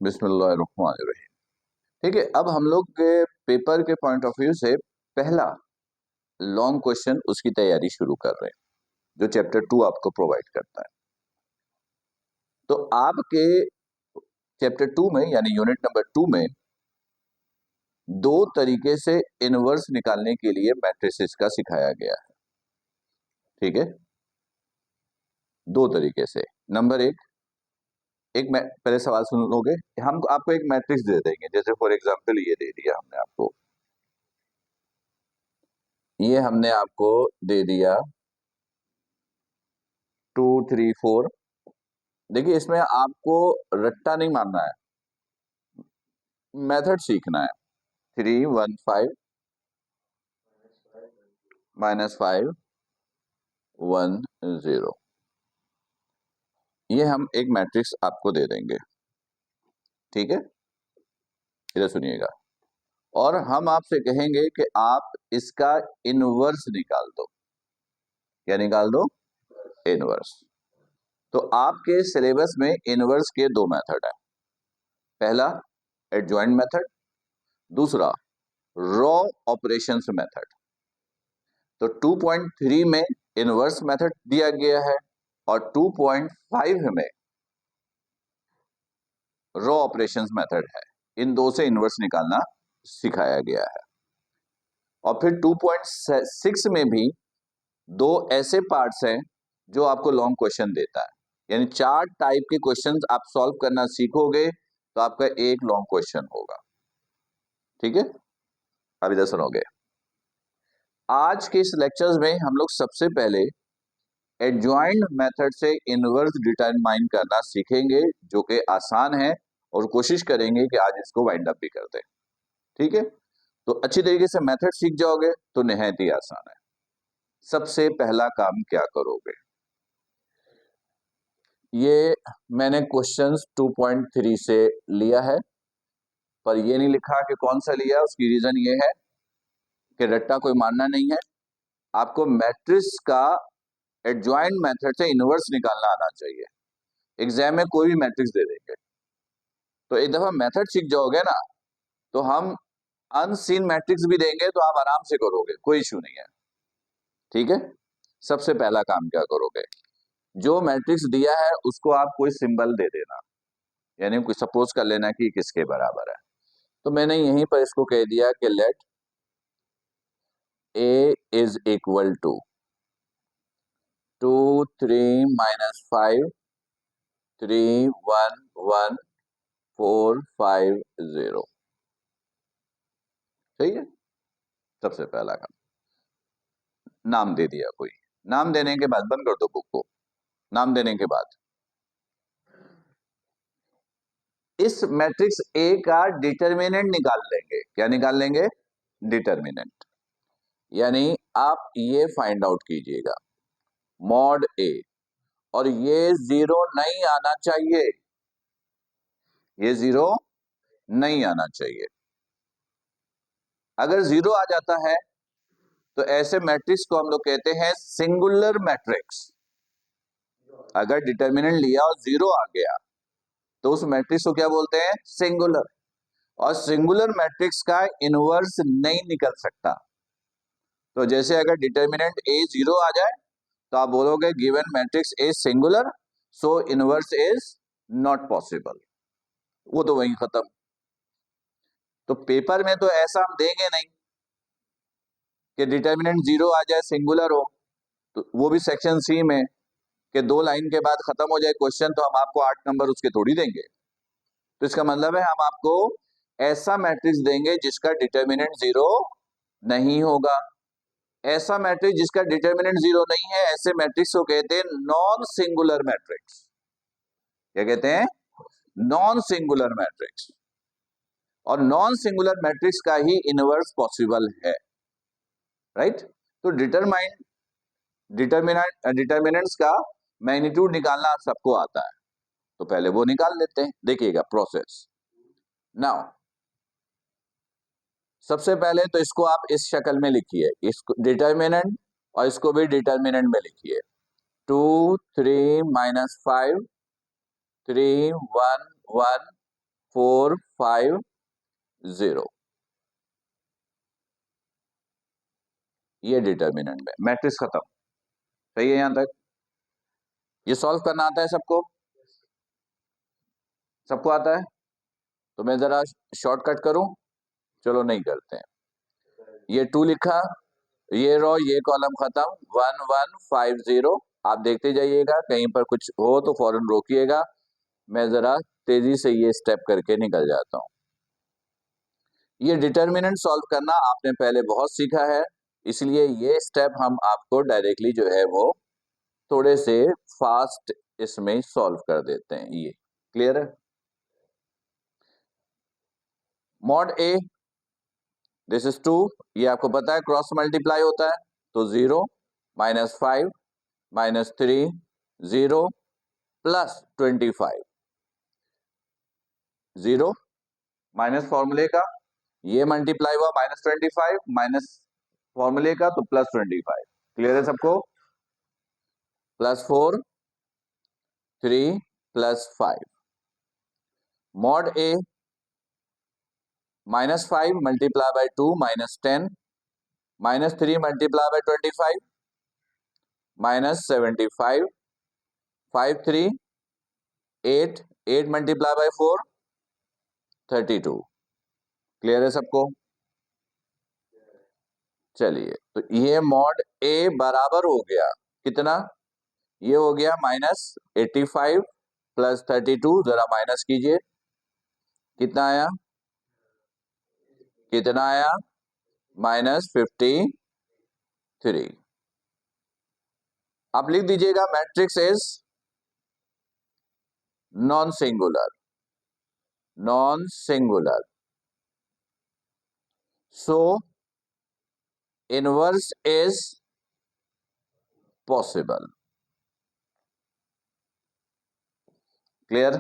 बिस्मिल्लाहिर्रहमानिर्रहीम। ठीक है, अब हम लोग के पेपर के पॉइंट ऑफ व्यू से पहला लॉन्ग क्वेश्चन उसकी तैयारी शुरू कर रहे हैं जो चैप्टर 2 आपको प्रोवाइड करता है। तो आपके चैप्टर 2 में यानी यूनिट नंबर 2 में दो तरीके से इनवर्स निकालने के लिए मैट्रिसेस का सिखाया गया है। ठीक है, दो तरीके से। नंबर एक पहले सवाल सुन लोगे। हम आपको एक मैट्रिक्स दे देंगे, जैसे फॉर एग्जांपल ये दे दिया हमने आपको, ये हमने आपको दे दिया 2 3 4। देखिए, इसमें आपको रट्टा नहीं मारना है, मेथड सीखना है। 3 1 5 -5 1 0, ये हम एक मैट्रिक्स आपको दे देंगे। ठीक है, इधर सुनिएगा। और हम आपसे कहेंगे कि आप इसका इनवर्स निकाल दो। क्या निकाल दो? इनवर्स। तो आपके सिलेबस में इनवर्स के दो मेथड है। पहला एडजॉइंट मेथड, दूसरा रॉ ऑपरेशंस मेथड। तो 2.3 में इनवर्स मेथड दिया गया है और 2.5 में रॉ ऑपरेशंस मेथड है। इन दो से इनवर्स निकालना सिखाया गया है। और फिर 2.6 में भी दो ऐसे पार्ट्स हैं जो आपको लॉन्ग क्वेश्चन देता है, यानी 4 टाइप के क्वेश्चंस आप सॉल्व करना सीखोगे तो आपका एक लॉन्ग क्वेश्चन होगा। ठीक है, अब इधर सुनोगे। आज के इस लेक्चर्स में हम लोग सबसे पहले एडजॉइंट मेथड से इनवर्स डिटरमाइन करना सीखेंगे, जो कि आसान है, और कोशिश करेंगे कि आज इसको वाइंड अप भी कर दें। ठीक है, तो अच्छी तरीके से मेथड सीख जाओगे तो निहायत ही आसान है। सबसे पहला काम क्या करोगे, ये मैंने क्वेश्चंस 2.3 से लिया है, पर ये नहीं लिखा कि कौन सा लिया। उसकी रीजन ये है कि रट्टा कोई मानना नहीं है, आपको मैट्रिक्स का एडजॉइंट मेथड से इनवर्स निकालना आना चाहिए। एग्जाम में कोई भी मैट्रिक्स दे देंगे, तो एक दफा मेथड सीख जाओगे ना, तो हम अनसीन मैट्रिक्स भी देंगे तो आप आराम से करोगे, कोई इशू नहीं है। ठीक है, सबसे पहला काम क्या करोगे, जो मैट्रिक्स दिया है उसको आप कोई सिंबल दे देना, यानी कोई सपोज कर लेना कि किसके बराबर है। तो मैंने यहीं पर इसको कह दिया कि let A is equal to 2 3 -5 3 1 1 4 5 0। सही है, सबसे पहला काम। नाम दे दिया कोई, नाम देने के बाद बंद कर दो बुक को। नाम देने के बाद इस मैट्रिक्स ए का डिटर्मिनेंट निकाल लेंगे। क्या निकाल लेंगे? डिटर्मिनेंट। यानी आप ये फाइंड आउट कीजिएगा मॉड ए, और ये 0 नहीं आना चाहिए, ये 0 नहीं आना चाहिए। अगर 0 आ जाता है तो ऐसे मैट्रिक्स को हम लोग कहते हैं सिंगुलर मैट्रिक्स। अगर डिटर्मिनेंट लिया और 0 आ गया तो उस मैट्रिक्स को क्या बोलते हैं? सिंगुलर। और सिंगुलर मैट्रिक्स का इनवर्स नहीं निकल सकता। तो जैसे अगर डिटर्मिनेंट ए 0 आ जाए तो आप बोलोगे given matrix is singular, so inverse is not possible. वो तो वहीं खत्म। तो पेपर में तो ऐसा हम देंगे नहीं कि डिटर्मिनेंट 0 आ जाए सिंगुलर हो, तो वो भी सेक्शन सी में कि 2 लाइन के बाद खत्म हो जाए क्वेश्चन, तो हम आपको 8 नंबर उसके थोड़ी देंगे। तो इसका मतलब है हम आपको ऐसा मैट्रिक्स देंगे जिसका डिटर्मिनेंट 0 नहीं होगा। ऐसा मैट्रिक्स जिसका डिटर्मिनेंट 0 नहीं है, ऐसे मैट्रिक्स को कहते हैं नॉन सिंगुलर मैट्रिक्स। क्या कहते हैं? Non singular matrix. और नॉन सिंगुलर मैट्रिक्स का ही इनवर्स पॉसिबल है। राइट? तो डिटर्मिनेंट्स का मैग्नीट्यूड निकालना सबको आता है, तो पहले वो निकाल लेते हैं। देखिएगा प्रोसेस। नाउ सबसे पहले तो इसको आप इस शक्ल में लिखिए, इसको डिटर्मिनेंट, और इसको भी डिटर्मिनेंट में लिखिए। 2 3 -5 3 1 1 450, ये डिटर्मिनेंट में मैट्रिक्स खत्म। सही है यहां तक? ये सॉल्व करना आता है सबको? सबको आता है? तो मैं जरा शॉर्टकट करूं? चलो नहीं करते हैं। ये 2 लिखा, ये रो ये कॉलम खत्म, 1150। आप देखते जाइएगा, कहीं पर कुछ हो तो फौरन रोकिएगा। मैं जरा तेजी से ये स्टेप करके निकल जाता हूं। ये डिटर्मिनेंट सॉल्व करना आपने पहले बहुत सीखा है, इसलिए ये स्टेप हम आपको डायरेक्टली जो है वो थोड़े से फास्ट इसमें सॉल्व कर देते हैं। ये क्लियर है? मॉड ए, दिस इज 2, ये आपको पता है क्रॉस मल्टीप्लाई होता है, तो 0 -5 -3 0 +25, 0 माइनस फॉर्मूले का, ये मल्टीप्लाई हुआ -25 माइनस फॉर्मूले का तो +25। क्लियर है सबको? +4 3 +5 mod A, -5 multiply by 2 -10 -3 multiply by 25 -75 5 3 8 8 multiply by 4 32। Clear है सबको? चलिए, तो ये मॉड ए बराबर हो गया कितना? ये हो गया -85 +32, जरा माइनस कीजिए, कितना आया? कितना आया? -53। आप लिख दीजिएगा matrix is non singular, non singular, so inverse is possible. Clear?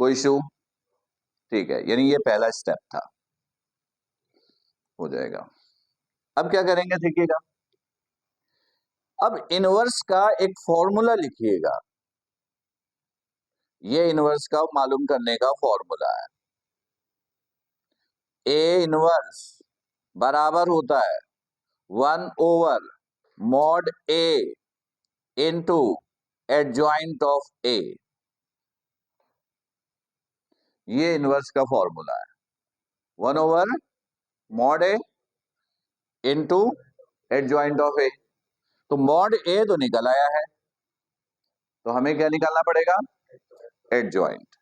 कोई इशू? ठीक है, यानी ये पहला स्टेप था, हो जाएगा। अब क्या करेंगे देखिएगा, अब इनवर्स का एक फॉर्मूला लिखिएगा। ये इनवर्स का मालूम करने का फॉर्मूला है। ए इनवर्स बराबर होता है 1/mod A into adjoint of A. ये इनवर्स का फॉर्मूला है, 1/mod A into adjoint of A. तो मॉड ए तो निकल आया है, तो हमें क्या निकालना पड़ेगा? एडजॉइंट।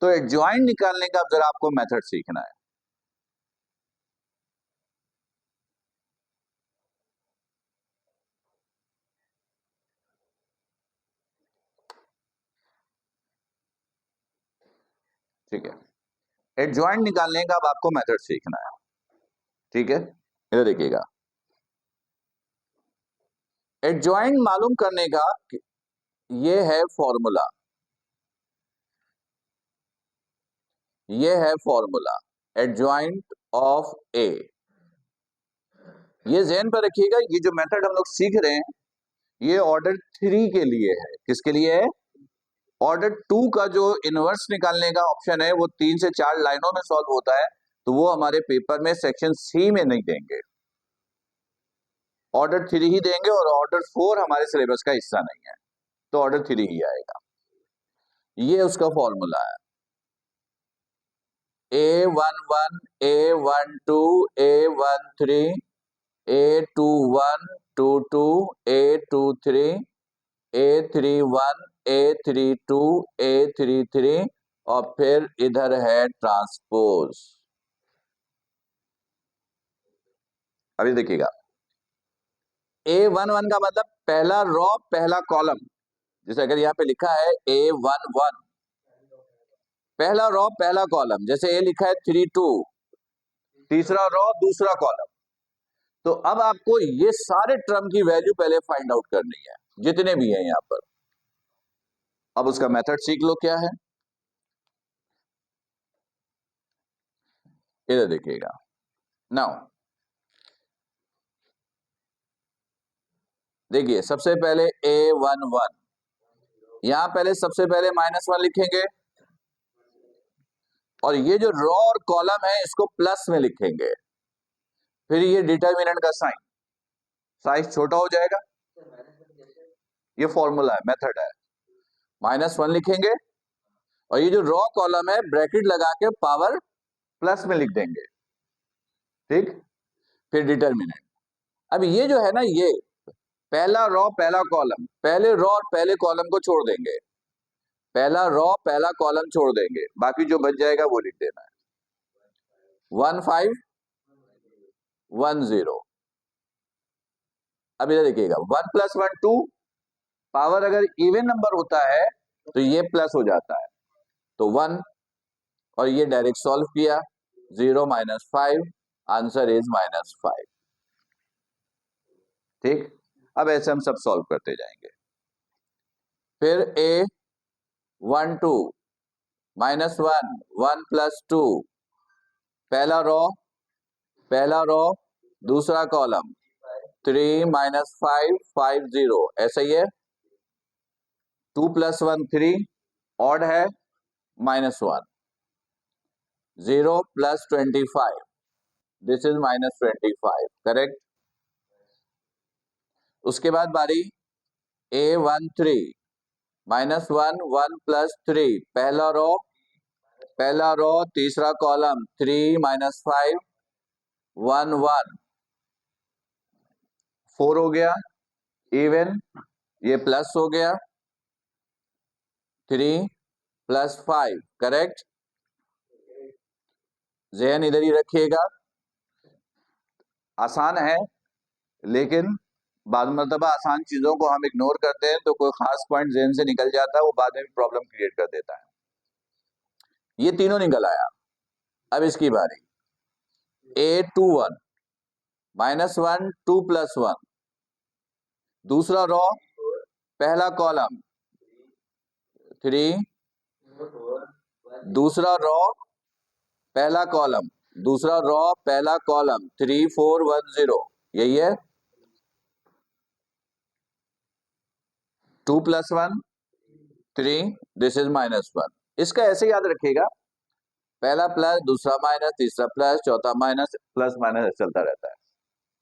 तो एडजॉइंट निकालने का जरा आपको मेथड सीखना है। ठीक है, एडजॉइंट निकालने का अब आपको मेथड सीखना है। ठीक है, इधर देखिएगा, एडजॉइंट मालूम करने का ये है फॉर्मूला, ये है फॉर्मूला एडजॉइंट ऑफ ए। ये ध्यान पर रखिएगा, ये जो मेथड हम लोग सीख रहे हैं ये ऑर्डर 3 के लिए है। किसके लिए है? ऑर्डर 2 का जो इनवर्स निकालने का ऑप्शन है वो 3 से 4 लाइनों में सॉल्व होता है, तो वो हमारे पेपर में सेक्शन सी में नहीं देंगे, ऑर्डर 3 ही देंगे, और ऑर्डर 4 हमारे सिलेबस का हिस्सा नहीं है, तो ऑर्डर 3 ही आएगा। ये उसका फॉर्मूला है, A11 A12 A13 A21 22 A23 A31 A32 A33, और फिर इधर है ट्रांसपोज। अभी देखिएगा, A11 का मतलब पहला रो पहला कॉलम, जैसे अगर यहाँ पे लिखा है A11 पहला रो पहला कॉलम, जैसे ए लिखा है 32 तीसरा रो दूसरा कॉलम। तो अब आपको ये सारे टर्म की वैल्यू पहले फाइंड आउट करनी है, जितने भी हैं यहां पर। अब उसका मेथड सीख लो क्या है, इधर देखिएगा। नाउ देखिए, सबसे पहले A11, यहां पहले सबसे पहले -1 लिखेंगे, और ये जो रो और कॉलम है इसको प्लस में लिखेंगे, फिर ये डिटर्मिनेंट का साइन, साइज छोटा हो जाएगा। ये फॉर्मूला है, मेथड है। -1 लिखेंगे और ये जो रो कॉलम है ब्रैकेट लगा के पावर प्लस में लिख देंगे, ठीक। फिर डिटर्मिनेंट। अब ये जो है ना, ये पहला रो पहला कॉलम, पहले रो और पहले कॉलम को छोड़ देंगे, पहला रो पहला कॉलम छोड़ देंगे, बाकी जो बच जाएगा वो लिख देना है। 1 5 1 0। अब इधर देखिएगा, 1 + 1 2, पावर अगर इवन नंबर होता है तो ये प्लस हो जाता है, तो 1, और ये डायरेक्ट सॉल्व किया, 0 - 5, आंसर इज -5, ठीक। अब ऐसे हम सब सॉल्व करते जाएंगे। फिर A 1 2 -1 1 + 2, पहला रो दूसरा कॉलम, 3 - 5 5 0, ऐसा ही है। 2 + 1 3, ऑड है, -1, 0 + 25, दिस इज -25, करेक्ट। उसके बाद बारी A 1 3 -1 1 + 3, पहला रो तीसरा कॉलम, 3 - 5 1 1, 4 हो गया इवन, ये प्लस हो गया, 3 + 5, करेक्ट। ज़हन इधर ही रखिएगा, आसान है, लेकिन बाद मर्तबा आसान चीजों को हम इग्नोर करते हैं तो कोई खास पॉइंट ज़हन से निकल जाता है, वो बाद में भी प्रॉब्लम क्रिएट कर देता है। ये तीनों निकल आया। अब इसकी बारी, A 2 1 -1 2 + 1, दूसरा रो पहला कॉलम 3, दूसरा रो पहला कॉलम, दूसरा रो पहला कॉलम, 3 4 1 0, यही है। 2 + 1 3, दिस इज -1। इसका ऐसे याद रखिएगा, पहला प्लस, दूसरा माइनस, तीसरा प्लस, चौथा माइनस, प्लस माइनस चलता रहता है।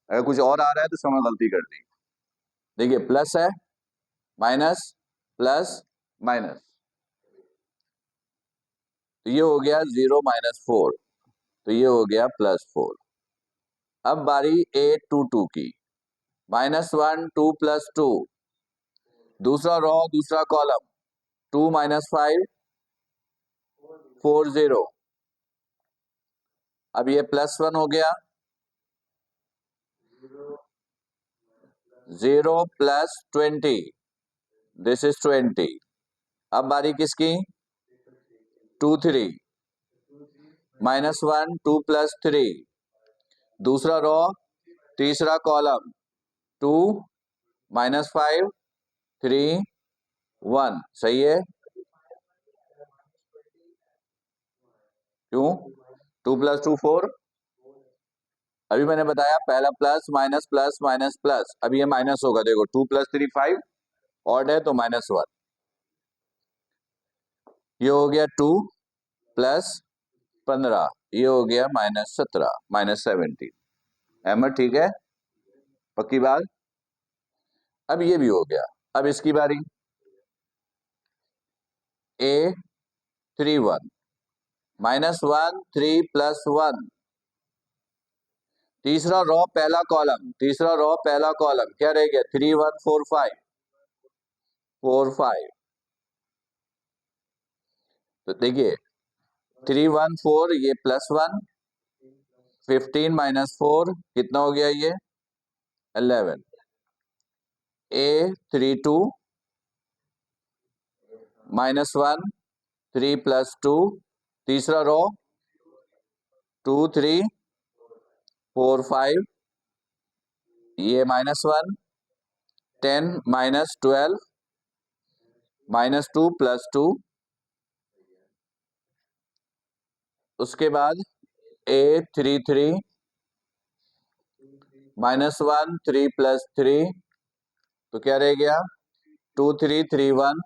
अगर कुछ और आ रहा है तो समय गलती कर दी। देखिए, प्लस है, माइनस, प्लस, माइनस, तो ये हो गया 0 - 4, तो ये हो गया +4। अब बारी A 2 2 की, -1 2 + 2, दूसरा रो दूसरा कॉलम, 2 - 5 4 0, अब ये +1 हो गया, 0 + 20, दिस इज 20। अब बारी किसकी, 2 3, -1 2 + 3, दूसरा रो तीसरा कॉलम, 2 - 5 3 1, सही है। क्यों, 2 + 2 4, अभी मैंने बताया पहला plus minus plus minus plus, अब ये माइनस होगा, देखो 2 + 3 5, ऑड है तो -1, ये हो गया 2 + 15, ये हो गया -17 -17। अहमद ठीक है, पक्की बात। अब ये भी हो गया। अब इसकी बारी, A 3 1 -1 3 + 1, तीसरा रो पहला कॉलम, क्या रह गया, 3 1 4 5 4 5, तो देखिए 3 1 4, ये +1, 15 - 4 कितना हो गया, ये 11। A 3 2 -1 3 + 2, तीसरा रो 2 3 4 5, ये -1, 10 - 12 -2 + 2, उसके बाद A 3 3 -1 3 + 3, तो क्या रह गया, 2 3 3 1,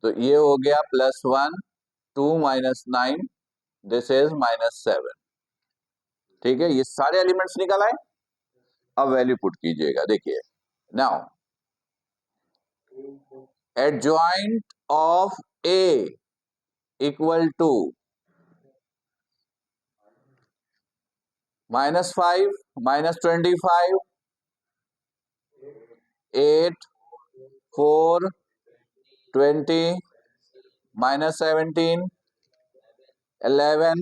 तो ये हो गया +1, 2 माइनस 9, दिस इज -7। ठीक है, ये सारे एलिमेंट्स निकल आए। अब वैल्यू पुट कीजिएगा। देखिए now adjoint of A equal to -5, -25, 8, 4, 20, -17, 11,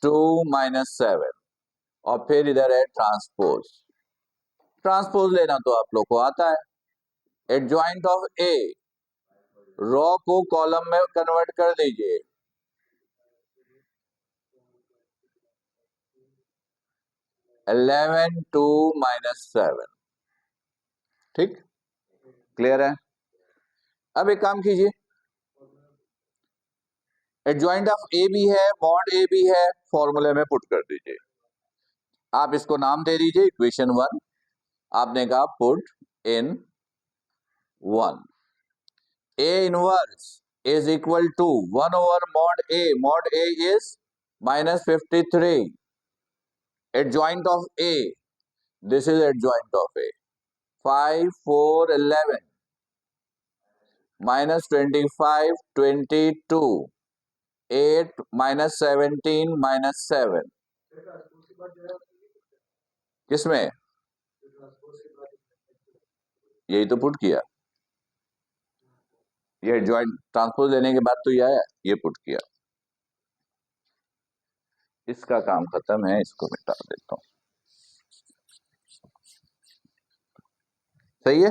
2, -7 और फिर इधर है ट्रांसपोज। ट्रांसपोज लेना तो आप लोग को आता है। एडजॉइंट ऑफ ए, रॉ को कॉलम में कन्वर्ट कर दीजिए। -11, 2, -7। ठीक, क्लियर है। अब एक काम कीजिए, एडजॉइंट ऑफ ए भी है, मॉड ए भी है, फॉर्मूले में पुट कर दीजिए। आप इसको नाम दे दीजिए इक्वेशन 1। आपने कहा put in 1। A inverse is equal to 1 over mod A. Mod A is -53। Adjoint of A, this is adjoint of A. 5, 4, 11, -25, 22, 8, -17, -7। किसमें? यही तो पुट किया। ये एडजॉइंट ट्रांसपोज लेने के बाद तो ये आया, ये पुट किया। इसका काम खत्म है, इसको मिटा देता हूं। सही है।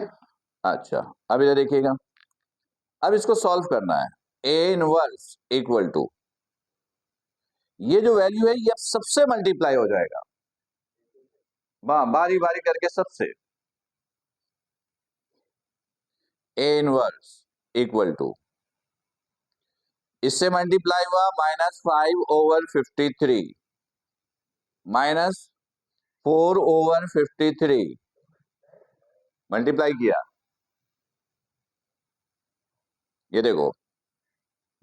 अच्छा, अब इधर देखिएगा, अब इसको सॉल्व करना है। ए इनवर्स इक्वल टू, ये जो वैल्यू है ये सबसे मल्टीप्लाई हो जाएगा, बारी बारी करके सबसे। ए इनवर्स इक्वल टू, इससे मल्टीप्लाई हुआ -5/53, -4/53, मल्टीप्लाई किया। ये देखो,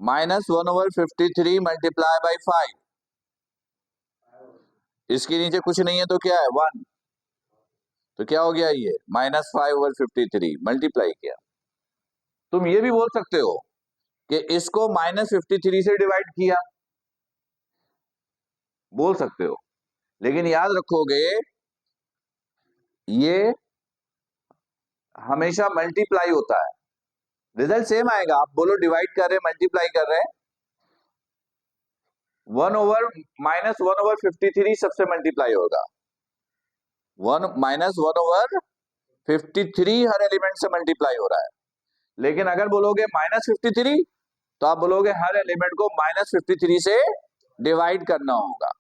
-1/53 मल्टीप्लाई बाई 5, इसके नीचे कुछ नहीं है तो क्या है 1, तो क्या हो गया ये -5/53 मल्टीप्लाई किया। तुम ये भी बोल सकते हो कि इसको -53 से डिवाइड किया, बोल सकते हो, लेकिन याद रखोगे ये हमेशा मल्टीप्लाई होता है, रिजल्ट सेम आएगा। आप बोलो डिवाइड कर रहे हैं, मल्टीप्लाई कर रहे हैं, 1/-1/53 सबसे मल्टीप्लाई होगा। 1/-1/53 हर एलिमेंट से मल्टीप्लाई हो रहा है। लेकिन अगर बोलोगे -53 तो आप बोलोगे हर एलिमेंट को -53 से डिवाइड करना होगा।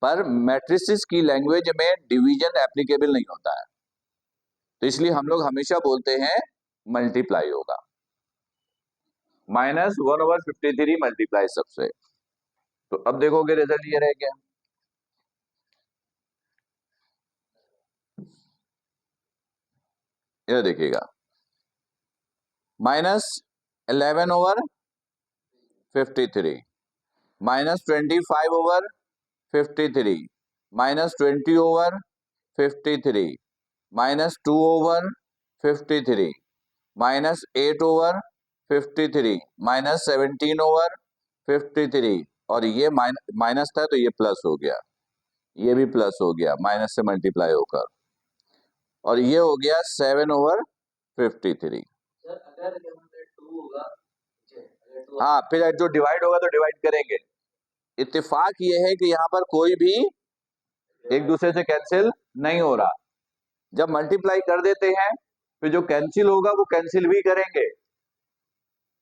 पर मैट्रिसेस की लैंग्वेज में डिवीजन एप्लीकेबल नहीं होता है, तो इसलिए हम लोग हमेशा बोलते हैं मल्टीप्लाई होगा। -1/53 मल्टीप्लाई सबसे। तो अब देखोगे रिजल्ट ये रह गया। ये देखिएगा, -11/53, -25/53, -20/53, -2/53, -8/53, -17/53, और ये माइनस था तो ये प्लस हो गया, ये भी प्लस हो गया माइनस से मल्टीप्लाई होकर, और ये हो गया 7/53। हाँ, फिर जो डिवाइड होगा तो डिवाइड करेंगे। इत्तेफाक ये है कि यहाँ पर कोई भी एक दूसरे से कैंसिल नहीं हो रहा। जब मल्टीप्लाई कर देते हैं फिर जो कैंसिल होगा वो कैंसिल भी करेंगे,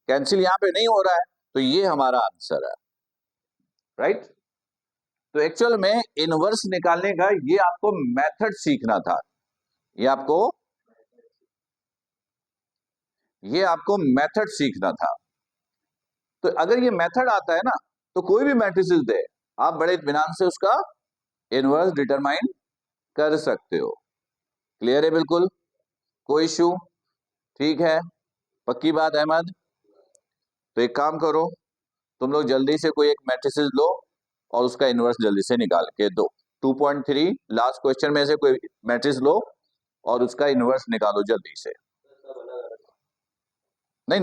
कैंसिल यहाँ पे नहीं हो रहा है, तो ये हमारा आंसर है, राइट। तो एक्चुअल में इनवर्स निकालने का ये आपको मेथड सीखना था, ये आपको मेथड सीखना था। तो अगर ये मेथड आता है ना, तो कोई भी मैट्रिसेस दे, आप बड़े इत्मीनान से उसका इनवर्स डिटरमाइन कर सकते हो। क्लियर है बिल्कुल, कोई इशू? ठीक है, पक्की बात अहमद? तो एक काम करो, तुम लोग जल्दी से कोई एक मैट्रिसेस लो और उसका इनवर्स जल्दी से निकाल के दो। 2.3 लास्ट क्वेश्चन में से कोई मैट्रिक्स लो और उसका इनवर्स निकालो जल्दी से।